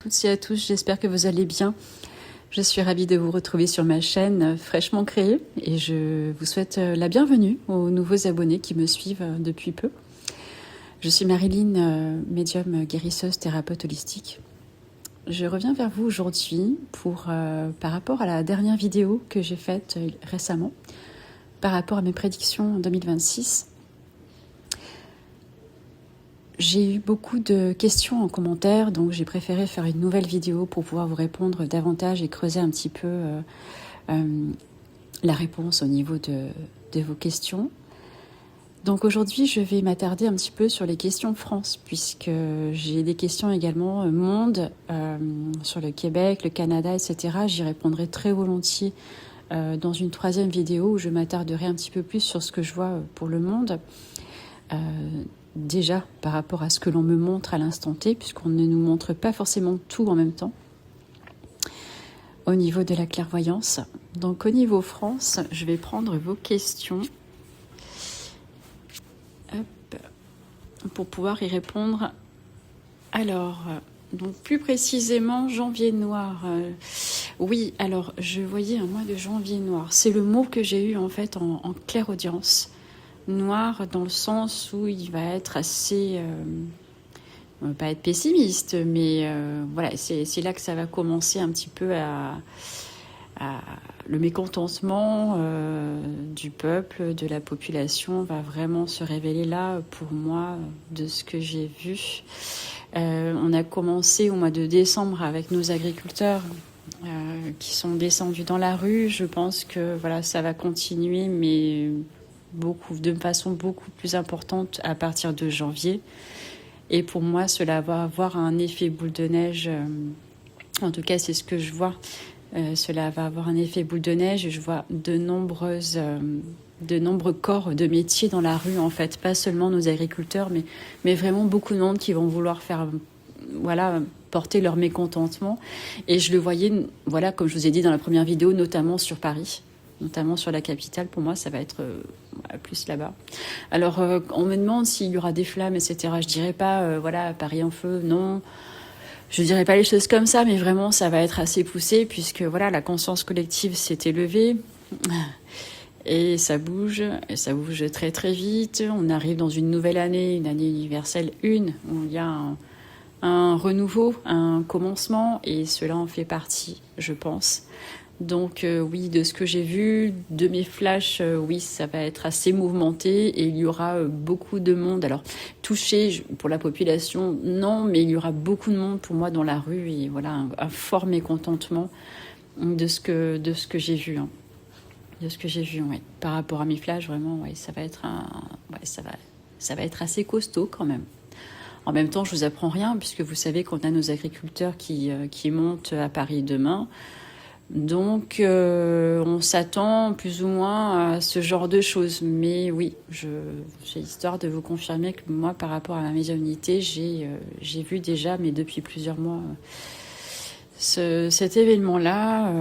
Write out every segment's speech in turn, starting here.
toutes et à tous, j'espère que vous allez bien. Je suis ravie de vous retrouver sur ma chaîne fraîchement créée et je vous souhaite la bienvenue aux nouveaux abonnés qui me suivent depuis peu. Je suis Marilyn, médium guérisseuse thérapeute holistique. Je reviens vers vous aujourd'hui par rapport à la dernière vidéo que j'ai faite récemment, par rapport à mes prédictions en 2026. J'ai eu beaucoup de questions en commentaire, donc j'ai préféré faire une nouvelle vidéo pour pouvoir vous répondre davantage et creuser un petit peu la réponse au niveau de vos questions. Donc aujourd'hui, je vais m'attarder un petit peu sur les questions France, puisque j'ai des questions également monde, sur le Québec, le Canada, etc. J'y répondrai très volontiers dans une troisième vidéo où je m'attarderai un petit peu plus sur ce que je vois pour le monde. Déjà par rapport à ce que l'on me montre à l'instant T, puisqu'on ne nous montre pas forcément tout en même temps au niveau de la clairvoyance. Donc au niveau France, je vais prendre vos questions pour pouvoir y répondre. Alors, donc plus précisément, janvier noir. Oui, alors je voyais un mois de janvier noir. C'est le mot que j'ai eu en fait en clairaudience. Noir dans le sens où il va être assez... on ne va pas être pessimiste, mais voilà, c'est là que ça va commencer un petit peu le mécontentement du peuple, de la population va vraiment se révéler là pour moi de ce que j'ai vu. On a commencé au mois de décembre avec nos agriculteurs qui sont descendus dans la rue. Je pense que voilà, ça va continuer, mais de façon beaucoup plus importante à partir de janvier. Et pour moi, cela va avoir un effet boule de neige. En tout cas, c'est ce que je vois. Cela va avoir un effet boule de neige. Et je vois de nombreux corps de métiers dans la rue, en fait. Pas seulement nos agriculteurs, mais vraiment beaucoup de monde qui vont vouloir faire... Voilà, porter leur mécontentement. Et je le voyais, voilà, comme je vous ai dit dans la première vidéo, notamment sur Paris. Notamment sur la capitale, pour moi, ça va être plus là-bas. Alors, on me demande s'il y aura des flammes, etc. Je dirais pas, voilà, Paris en feu, non. Je dirais pas les choses comme ça, mais vraiment, ça va être assez poussé, puisque voilà, la conscience collective s'est élevée. Et ça bouge très très vite. On arrive dans une nouvelle année, une année universelle, où il y a un renouveau, un commencement, et cela en fait partie, je pense. Donc oui, de ce que j'ai vu, de mes flashs, oui, ça va être assez mouvementé et il y aura beaucoup de monde. Alors, touché pour la population, non, mais il y aura beaucoup de monde pour moi dans la rue et voilà, un fort mécontentement de ce que j'ai vu. Hein. De ce que j'ai vu, oui. Par rapport à mes flashs, vraiment, ouais, ça va être ça va être assez costaud quand même. En même temps, je vous apprends rien puisque vous savez qu'on a nos agriculteurs qui montent à Paris demain. Donc, on s'attend plus ou moins à ce genre de choses. Mais oui, j'ai histoire de vous confirmer que moi, par rapport à ma médiumnité, j'ai vu déjà, mais depuis plusieurs mois, cet événement-là,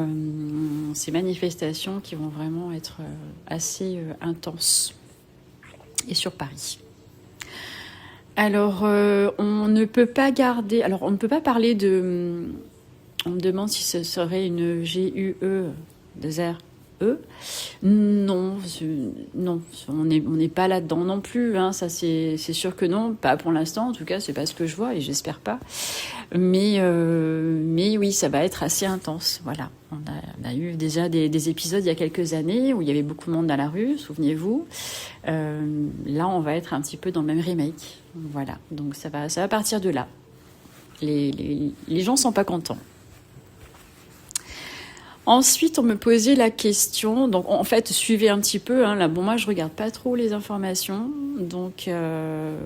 ces manifestations qui vont vraiment être assez intenses. Et sur Paris. Alors, on ne peut pas garder... Alors, on ne peut pas parler de... On me demande si ce serait une GUE, E. Non, on n'est pas là-dedans non plus. Hein, ça, c'est sûr que non. Pas pour l'instant, en tout cas, c'est pas ce que je vois et j'espère pas. Mais oui, ça va être assez intense. Voilà. On a eu déjà des épisodes il y a quelques années où il y avait beaucoup de monde dans la rue, souvenez-vous. Là, on va être un petit peu dans le même remake. Voilà. Donc, ça va partir de là. Les gens sont pas contents. Ensuite, on me posait la question, donc en fait, suivez un petit peu, hein, là, bon, moi, je regarde pas trop les informations, donc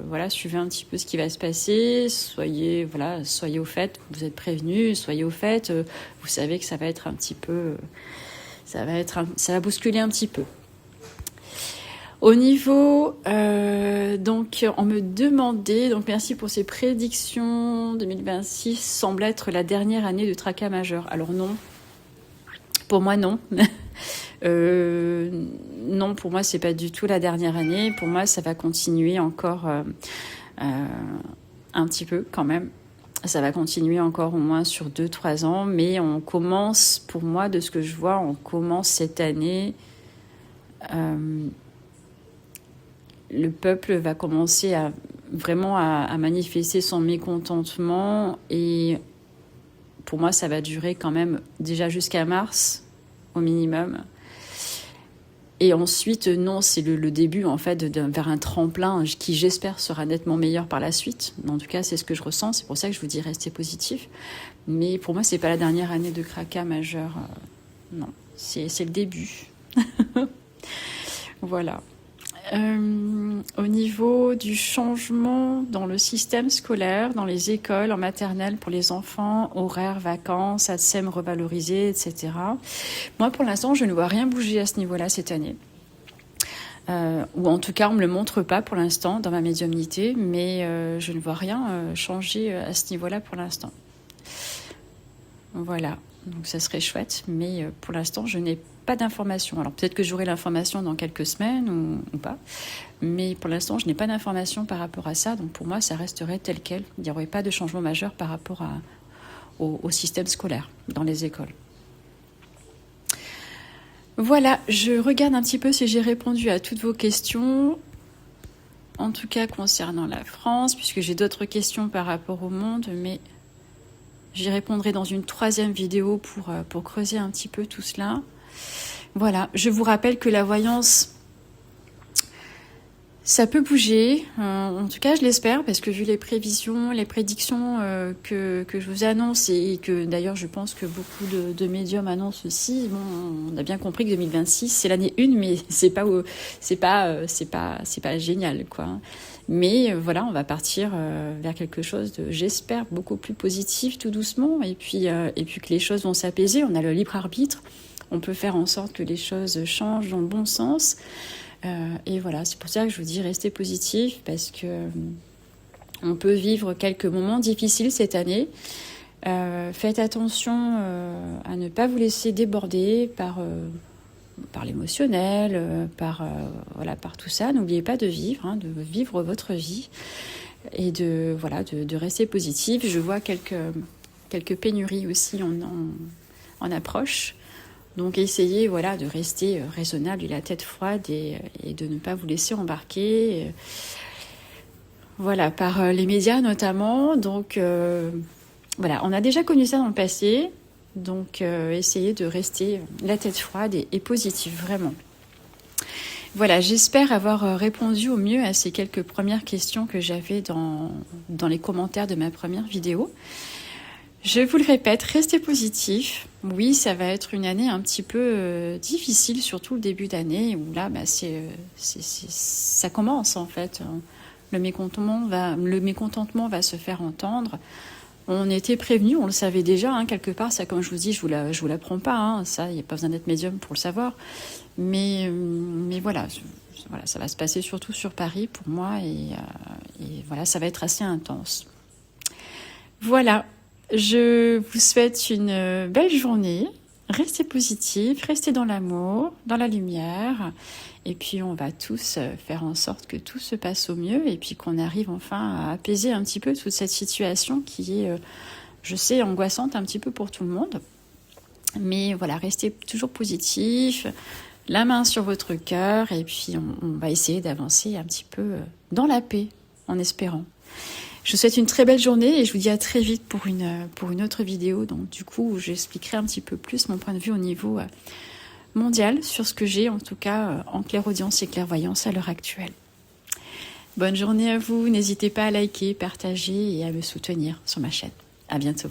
voilà, suivez un petit peu ce qui va se passer, soyez au fait, vous êtes prévenus, soyez au fait, vous savez que ça va être un petit peu, ça va bousculer un petit peu. Au niveau, donc, on me demandait, donc merci pour ces prédictions, 2026 semble être la dernière année de tracas majeur. Alors non. Pour moi, non. Non, pour moi, c'est pas du tout la dernière année. Pour moi, ça va continuer encore un petit peu quand même. Ça va continuer encore au moins sur 2-3 ans, mais on commence, pour moi, de ce que je vois, on commence cette année. Le peuple va commencer vraiment à manifester son mécontentement, et pour moi, ça va durer quand même déjà jusqu'à mars, au minimum. Et ensuite, non, c'est le début, en fait, vers un tremplin qui, j'espère, sera nettement meilleur par la suite. En tout cas, c'est ce que je ressens. C'est pour ça que je vous dis restez positif. Mais pour moi, c'est pas la dernière année de Kraka majeure. Non, c'est le début. Voilà. Au niveau du changement dans le système scolaire, dans les écoles, en maternelle pour les enfants, horaires, vacances, ATSEM revalorisé, etc. Moi, pour l'instant, je ne vois rien bouger à ce niveau-là cette année. Ou en tout cas, on ne me le montre pas pour l'instant dans ma médiumnité, mais je ne vois rien changer à ce niveau-là pour l'instant. Voilà, donc ça serait chouette, mais pour l'instant, je n'ai pas d'informations. Alors peut-être que j'aurai l'information dans quelques semaines ou pas, mais pour l'instant, je n'ai pas d'informations par rapport à ça, donc pour moi, ça resterait tel quel. Il n'y aurait pas de changement majeur par rapport au système scolaire dans les écoles. Voilà, je regarde un petit peu si j'ai répondu à toutes vos questions, en tout cas concernant la France, puisque j'ai d'autres questions par rapport au monde, mais j'y répondrai dans une 3e vidéo pour creuser un petit peu tout cela. Voilà, je vous rappelle que la voyance, ça peut bouger, en tout cas je l'espère, parce que vu les prévisions, les prédictions que je vous annonce, et que d'ailleurs je pense que beaucoup de médiums annoncent aussi, bon, on a bien compris que 2026 c'est l'année 1, mais c'est pas génial, quoi. Mais voilà, on va partir vers quelque chose de, j'espère, beaucoup plus positif tout doucement, et puis que les choses vont s'apaiser. On a le libre arbitre, on peut faire en sorte que les choses changent dans le bon sens. Et voilà, c'est pour ça que je vous dis restez positif, parce que on peut vivre quelques moments difficiles cette année. Faites attention à ne pas vous laisser déborder par l'émotionnel, par tout ça. N'oubliez pas de vivre votre vie, et de rester positif. Je vois quelques pénuries aussi en approche. Donc essayez de rester raisonnable et la tête froide, et de ne pas vous laisser embarquer par les médias notamment. Donc on a déjà connu ça dans le passé, donc essayez de rester la tête froide et positive, vraiment. Voilà, j'espère avoir répondu au mieux à ces quelques premières questions que j'avais dans les commentaires de ma première vidéo. Je vous le répète, restez positif. Oui, ça va être une année un petit peu difficile, surtout le début d'année, où là, ça commence en fait. Le mécontentement va se faire entendre. On était prévenus, on le savait déjà, quelque part. Ça, comme je vous dis, je vous l'apprends pas. Ça, il n'y a pas besoin d'être médium pour le savoir. Mais voilà, ça va se passer surtout sur Paris pour moi, et voilà, ça va être assez intense. Voilà. Je vous souhaite une belle journée. Restez positifs, restez dans l'amour, dans la lumière. Et puis on va tous faire en sorte que tout se passe au mieux, et puis qu'on arrive enfin à apaiser un petit peu toute cette situation qui est, je sais, angoissante un petit peu pour tout le monde. Mais voilà, restez toujours positifs, la main sur votre cœur, et puis on va essayer d'avancer un petit peu dans la paix, en espérant. Je vous souhaite une très belle journée, et je vous dis à très vite pour une autre vidéo. Donc du coup, j'expliquerai un petit peu plus mon point de vue au niveau mondial sur ce que j'ai, en tout cas en clairaudience et clairvoyance à l'heure actuelle. Bonne journée à vous, n'hésitez pas à liker, partager et à me soutenir sur ma chaîne. À bientôt.